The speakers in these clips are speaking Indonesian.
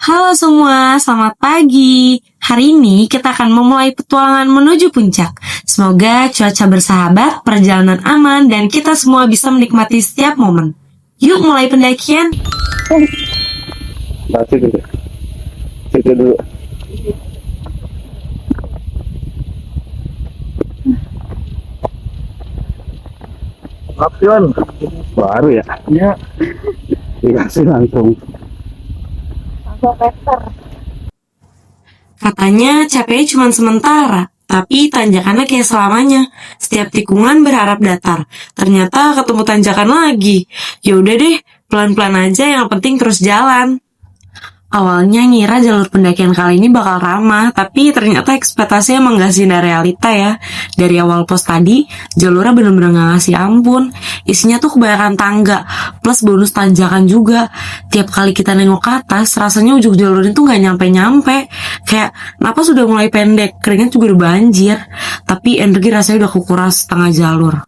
Halo semua, selamat pagi. Hari ini kita akan memulai petualangan menuju puncak. Semoga cuaca bersahabat, perjalanan aman, dan kita semua bisa menikmati setiap momen. Yuk mulai pendakian. Situ dulu. Apion baru ya? Iya. Dikasih langsung. Katanya capeknya cuma sementara, tapi tanjakannya kayak selamanya. Setiap tikungan berharap datar. Ternyata ketemu tanjakan lagi. Ya udah deh, pelan-pelan aja, yang penting terus jalan. Awalnya ngira jalur pendakian kali ini bakal ramah, tapi ternyata ekspektasinya emang gak sih dari realita ya. Dari awal pos tadi, jalurnya bener-bener gak ngasih ampun. Isinya tuh kebanyakan tangga, plus bonus tanjakan juga. Tiap kali kita nengok ke atas, rasanya ujung jalurnya tuh gak nyampe-nyampe. Kayak, napas sudah mulai pendek, keringat juga udah banjir. Tapi energi rasanya udah kukuras setengah jalur.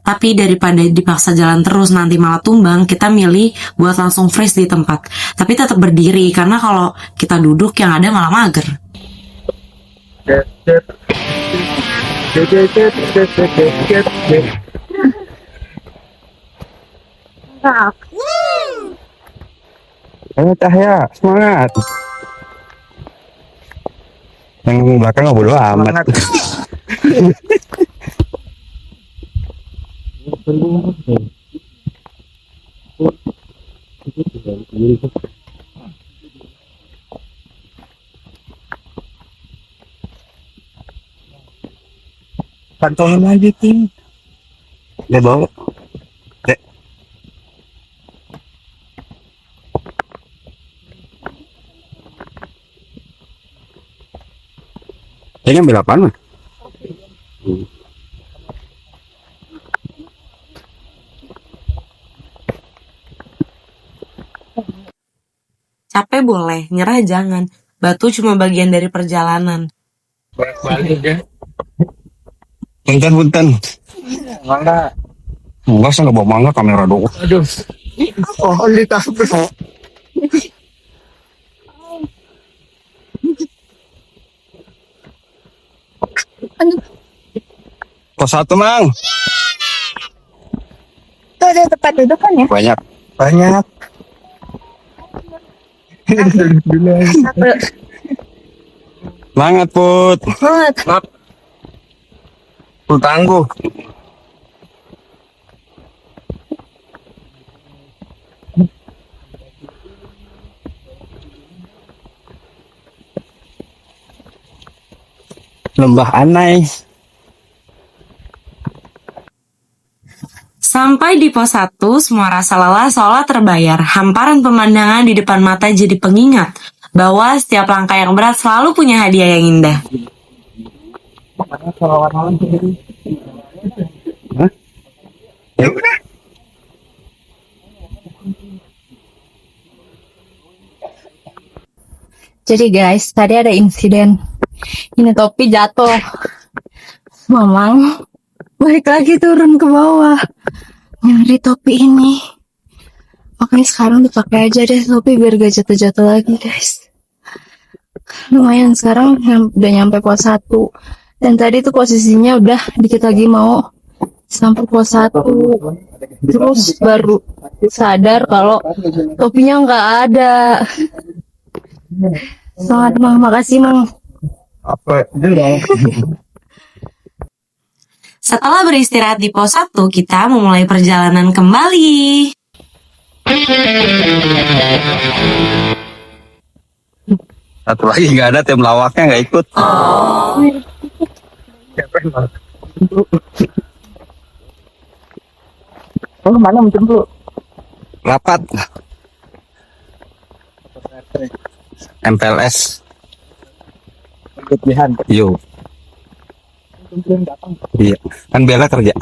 Tapi daripada dipaksa jalan terus nanti malah tumbang, kita milih buat langsung freeze di tempat. Tapi tetap berdiri, karena kalau kita duduk yang ada malah mager. Ayo Cahya, semangat. Yang belakang nggak bodo amat. Kantongin lagi Ting. Dia bawa. Dek. Ini ambil apaan mah? Capek boleh, nyerah jangan. Batu cuma bagian dari perjalanan. Balik ya. Punten. Mangga. Enggak, saya nggak bawa mangga, kamera doang. Aduh. Oh, di tas. Pos 1, Mang. Tuh ada tempat duduk kan ya? Banyak. Semangat Put. Semangat. Put tangguh. Lembah Anai. Sampai di pos 1, semua rasa lelah seolah terbayar. Hamparan pemandangan di depan mata jadi pengingat bahwa setiap langkah yang berat selalu punya hadiah yang indah. Hah? Ya udah. Jadi guys, tadi ada insiden. Ini topi jatuh. Mamang balik lagi turun ke bawah nyari topi ini. Makanya sekarang dipakai aja deh topi biar gak jatuh-jatuh lagi guys. Lumayan sekarang udah nyampe pos 1. Dan tadi tuh posisinya udah dikit lagi mau sampai pos 1. Terus baru sadar kalau topinya nggak ada. Semangat Mang, makasih Mang. Apa? Setelah beristirahat di pos 1, kita memulai perjalanan kembali. Satu lagi nggak ada, tim lawaknya nggak ikut. Oh, kemana menjemput? Rapat. MPLS. Kelebihan. Yo. Belum datang. Iya. Kan Bella kerja.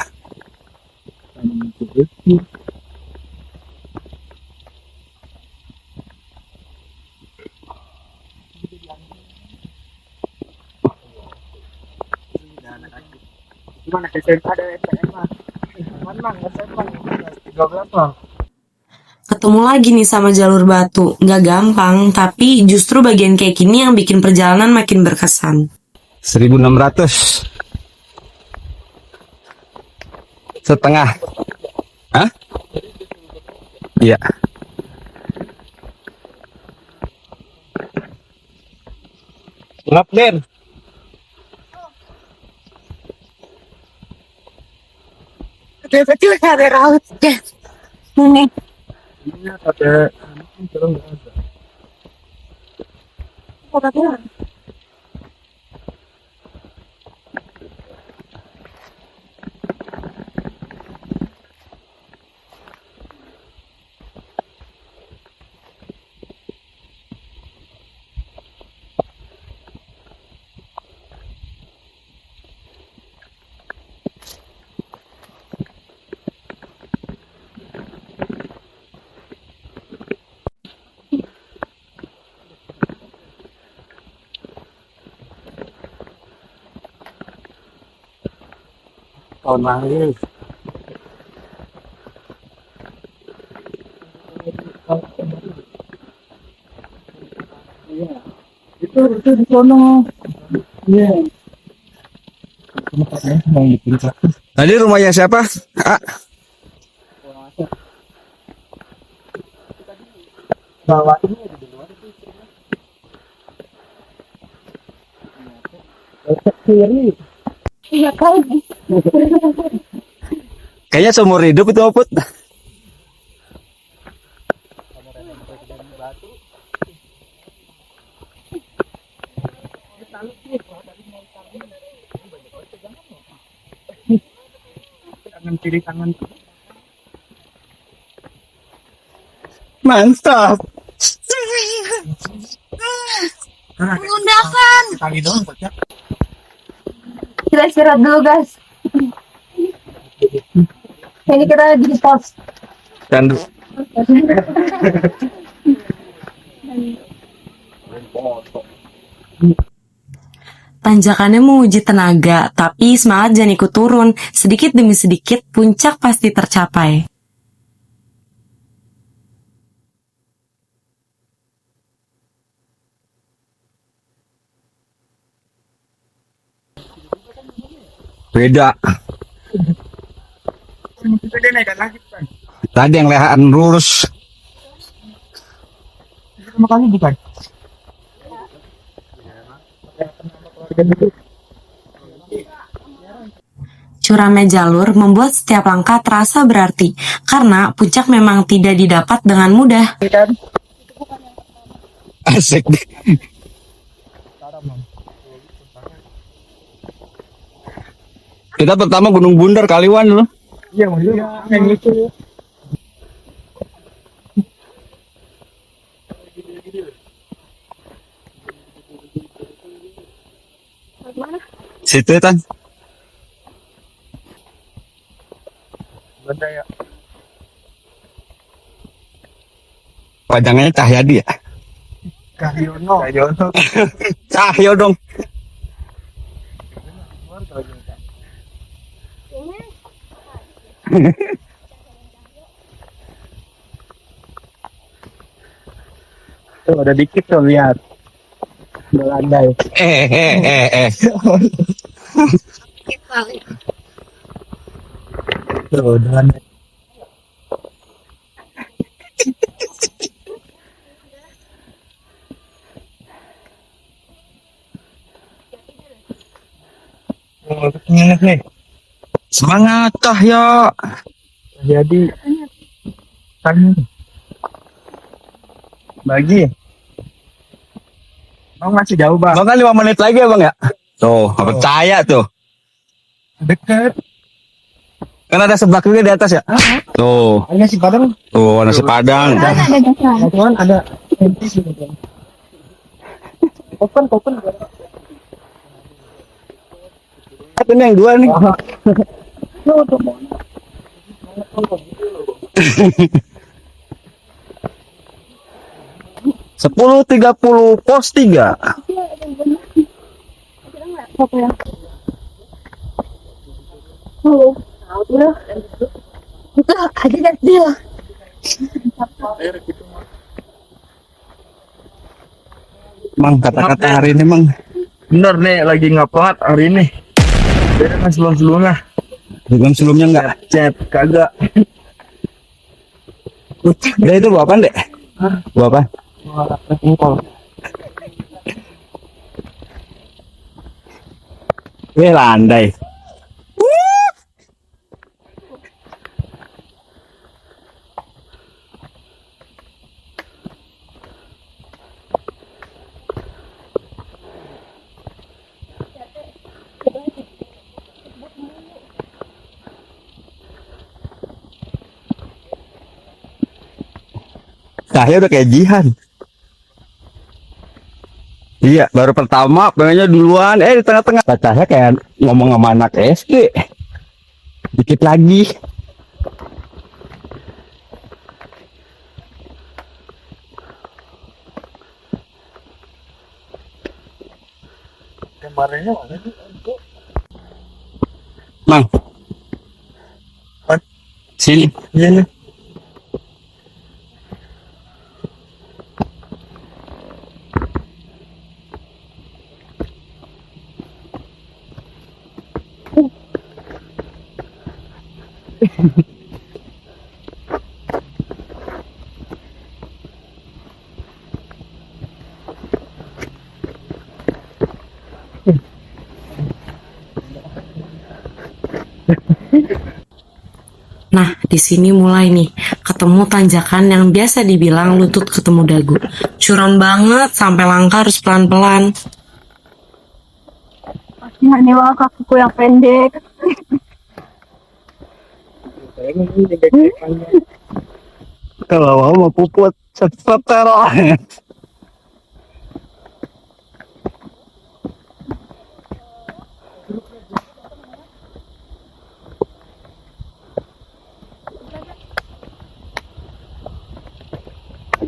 Gimana SMA ada SMA? Mang, SMA 13 bang. Ketemu lagi nih sama jalur batu. Nggak gampang, tapi justru bagian kayak gini yang bikin perjalanan makin berkesan. 1.600 setengah. Hah? Iya. Lap Den. Kecil ada raut. Ini. Ini ada tahun lalu. Itu di sono. Iya. Tadi rumahnya siapa? Ah. Bawa ini di luar itu. Kiri. Iya kan. Kayaknya seumur hidup itu Oput. Tangan kiri tangan. Mantap. Mengundangkan. Kali doang Pak. Kita istirahat dulu guys. Ini kita di pos. Dan Tanjakannya menguji tenaga, tapi semangat jangan ikut turun. Sedikit demi sedikit, puncak pasti tercapai. beda. Tadi yang lehaan lurus. Pertama kali bukan? Curamnya jalur membuat setiap langkah terasa berarti, karena puncak memang tidak didapat dengan mudah. Asik. Kita pertama Gunung Bundar Kaliwan dulu. Iya, yang itu. Situ ya, Tan. Benda ya. Pajangannya Cahyadi ya? Cahyono. Cahyo dong. Tuh ada dikit tuh lihat. Melandai. Tuh dengan nih. Semangat Cahyo. Jadi tanya bagi. Bang masih jauh bang. Bang kan 5 menit lagi ya bang ya. Tuh, nggak percaya tuh. Deket. Kan ada seblak juga di atas ya. Tuh. Ada nasi padang. Tuh nasi padang. Ada. Open. Ini yang 2 nih. (10.30 pos 3). Itu ada dan dia. Mang, kata-kata hari ini Mang. Bener nih, lagi ngapain hari ini? Beda kan sebelum-sebelumnya. Bukan sebelumnya enggak. Chat, kagak. Dek, itu buah apaan, Dek? Buah apa? Landai. Saya udah kayak Jihan. Iya, baru pertama pengennya duluan, di tengah-tengah. Cacahnya kayak ngomong sama anak SD. Dikit lagi. Kemarinnya mana sih? Mang. Sini. Iya nih. Nah, di sini mulai nih ketemu tanjakan yang biasa dibilang lutut ketemu dagu. Curam banget sampai langkah harus pelan-pelan. Kasihan nih wah kakiku yang pendek. Kalau mau puput seter.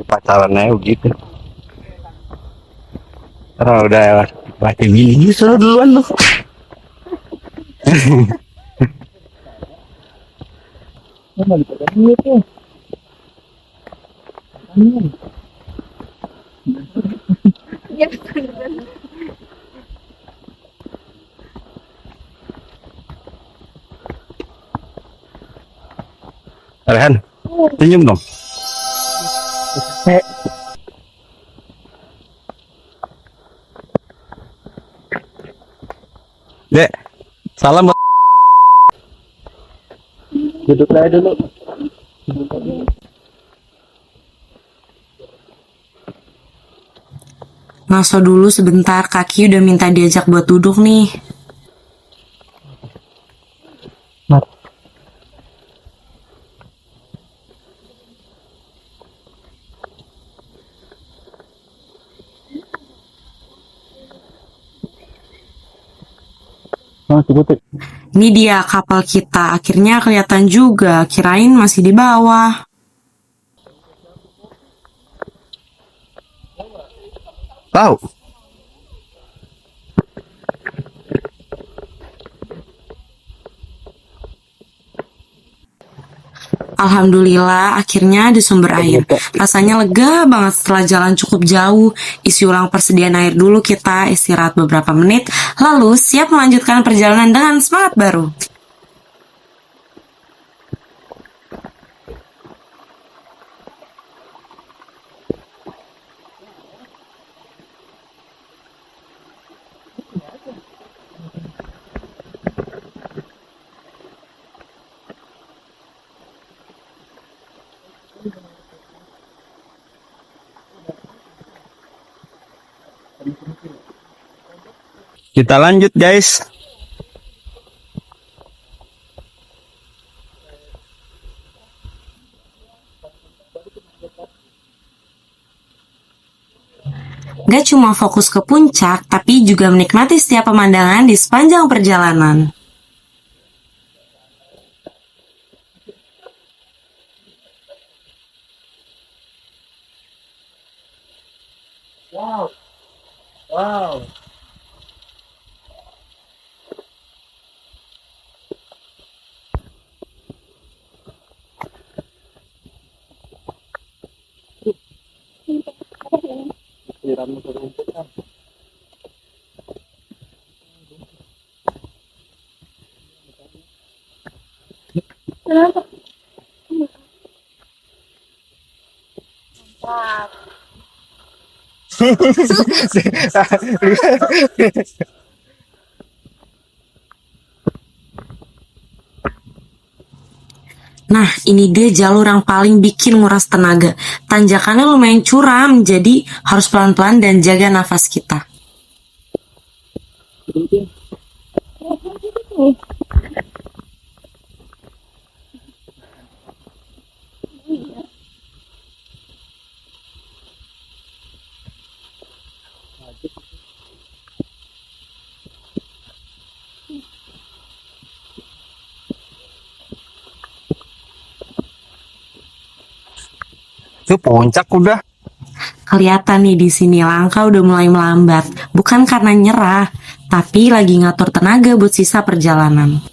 Pacaran aja begitu. Kalau udah laki bini suruh duluan lu. Rehan, senyum dong. Dek, salam buat Duduk aja dulu. Ngaso dulu sebentar, kaki udah minta diajak buat duduk nih. Ini dia kapal kita, akhirnya kelihatan juga, kirain masih di bawah. tahu. Alhamdulillah akhirnya ada sumber air. Rasanya lega banget setelah jalan cukup jauh. Isi ulang persediaan air dulu kita, istirahat beberapa menit, lalu siap melanjutkan perjalanan dengan semangat baru. Kita lanjut guys. Gak cuma fokus ke puncak, tapi juga menikmati setiap pemandangan di sepanjang perjalanan. Nah, ini dia jalur yang paling bikin nguras tenaga. Tanjakannya lumayan curam, jadi harus pelan-pelan dan jaga nafas kita. Itu puncak udah. Kelihatan nih di sini langkah udah mulai melambat. Bukan karena nyerah, tapi lagi ngatur tenaga buat sisa perjalanan.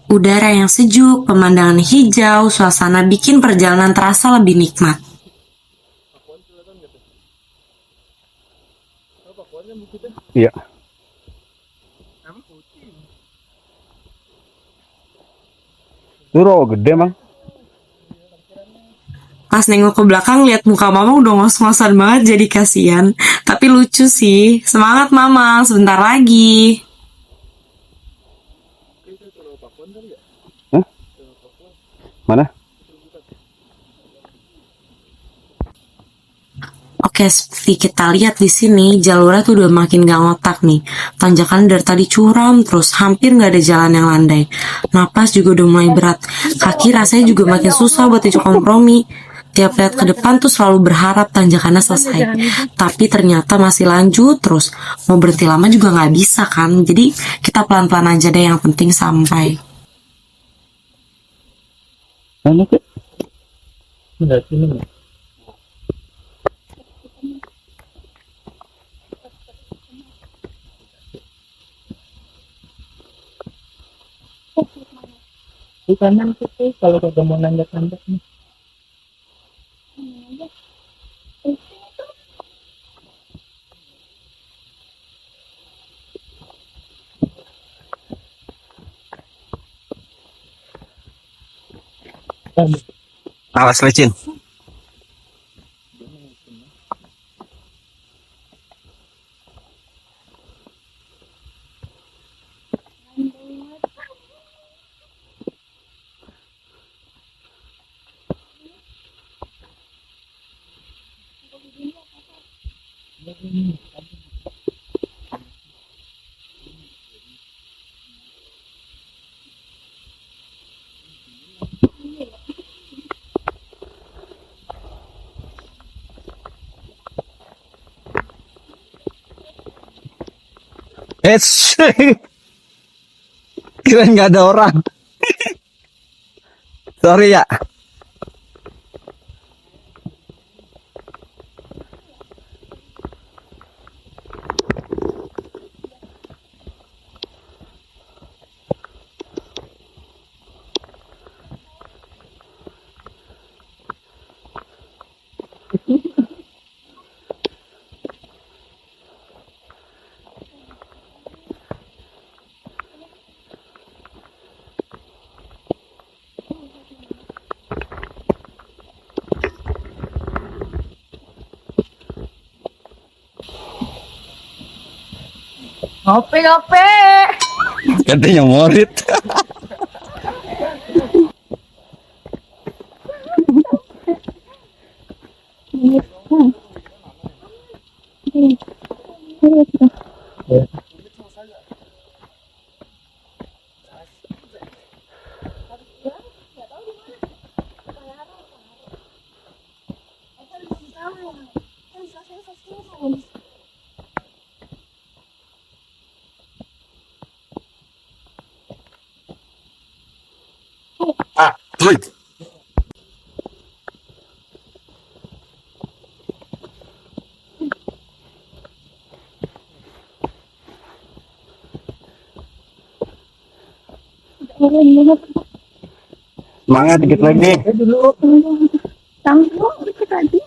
Udara yang sejuk, pemandangan hijau, suasana bikin perjalanan terasa lebih nikmat. Iya. Itu rawa gede, Mang. Pas nengok ke belakang lihat muka mama udah ngos-ngosan banget jadi kasihan. Tapi lucu sih. Semangat mama, sebentar lagi. Mana? Oke, seperti kita lihat di sini, jalurnya tuh udah makin gak ngotak nih. Tanjakan dari tadi curam, terus hampir gak ada jalan yang landai. Napas juga udah mulai berat. Kaki rasanya juga makin susah buat diajak kompromi. Tiap lihat ke depan tuh selalu berharap tanjakannya selesai. Tapi ternyata masih lanjut terus. Mau berhenti lama juga gak bisa kan. Jadi kita pelan-pelan aja deh, yang penting sampai. Mana tuh? Di kanan tuh kalau kagak mau nanjak-nanjak nih. Awas lecin. Kirain nggak ada orang. Sorry ya. Ngopi, ngopi. Katanya murid. Semangat dikit lagi. Tanggung dikit lagi.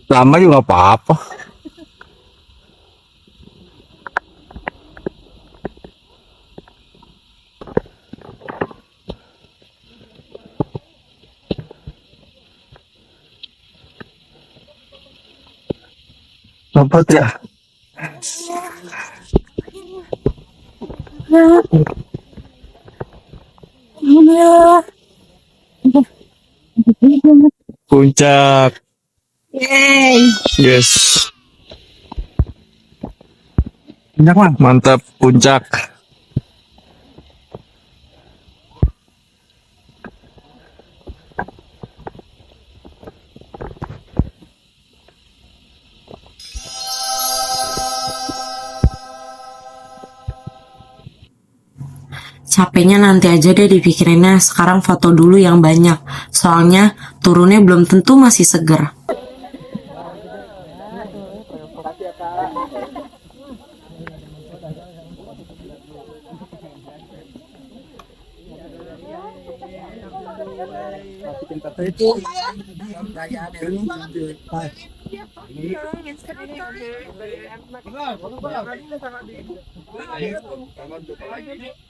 Lama juga nggak apa-apa. Cepet ya. Puncak. Yeay. Yes. Puncak mah. Mantap puncak. Capeknya nanti aja deh dipikirinnya, sekarang foto dulu yang banyak. Soalnya turunnya belum tentu masih seger.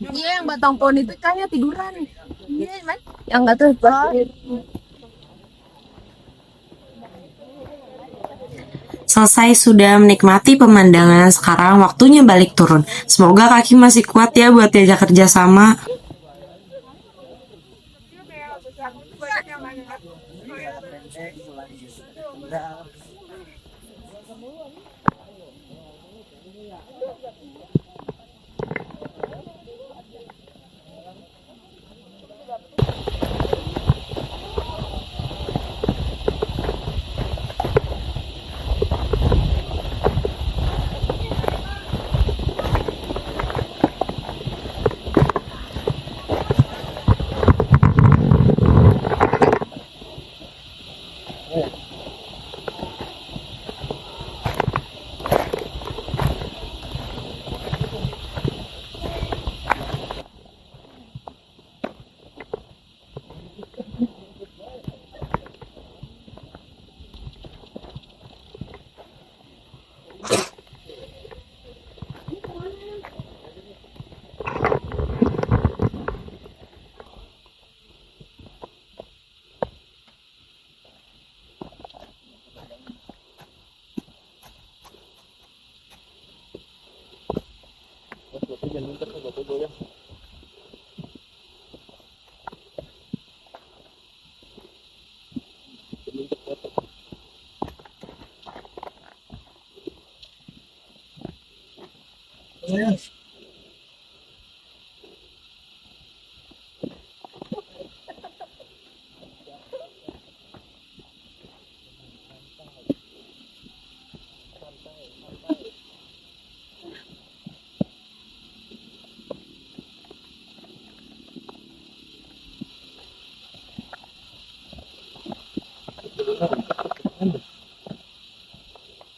Iya, yang batang pohon itu kayaknya tiduran. Iya, man. Yang nggak tuh pasti. Selesai sudah menikmati pemandangan, sekarang waktunya balik turun. Semoga kaki masih kuat ya buat diajak kerja sama.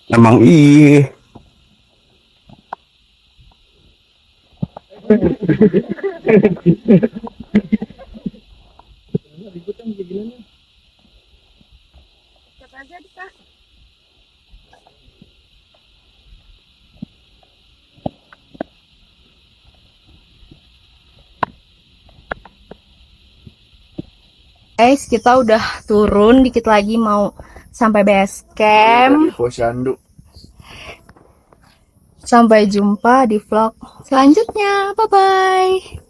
Emang iya. Guys, kita udah turun dikit lagi mau sampai base camp. Posyandu. Sampai jumpa di vlog selanjutnya. Bye bye.